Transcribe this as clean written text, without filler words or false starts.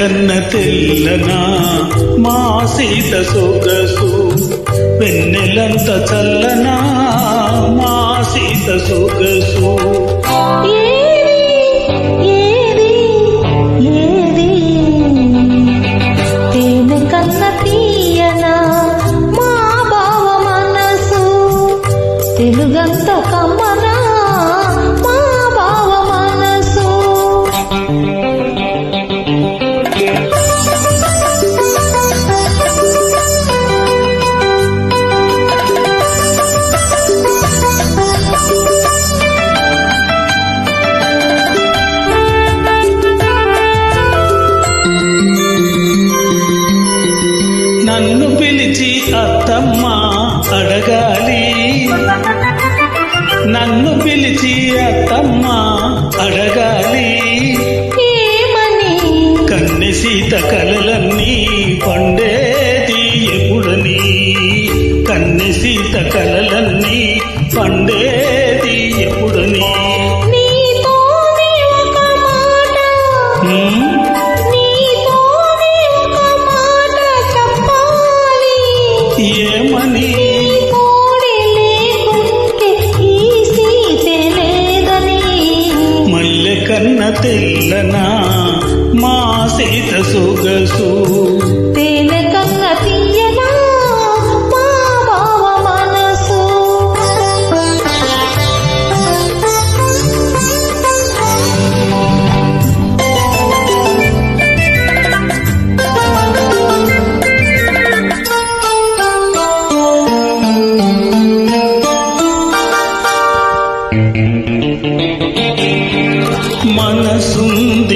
కన్న తెల్లనా మా సీత సొగసు, వెన్నెలంత చల్లనా మా సీత సొగసు. తేనె కన్న తీయనా మా బావ మనసు, తెలుగంత కమ్మనా మా బావ మనసు. నన్ను పిలిచి అత్తమ్మ అడగాలి, నన్ను పిలిచి అత్తమ్మ అడగాలి, ఏమని కన్నె సీత కలలన్నీ పండేది ఎప్పుడని, కన్నె సీత కలలన్నీ పండేది ఎప్పుడని. నీతోనే ఒక మాట, నీతోనే ఒక మాట చెప్పాలి. ఏమని? కోడి లేకుంటే ఈ సీతే లేదని. మల్లె కన్న తెల్లనా మా సీత సొగసు, తేనె కన్న తీయనా మా బావ మనసు. మనసుంది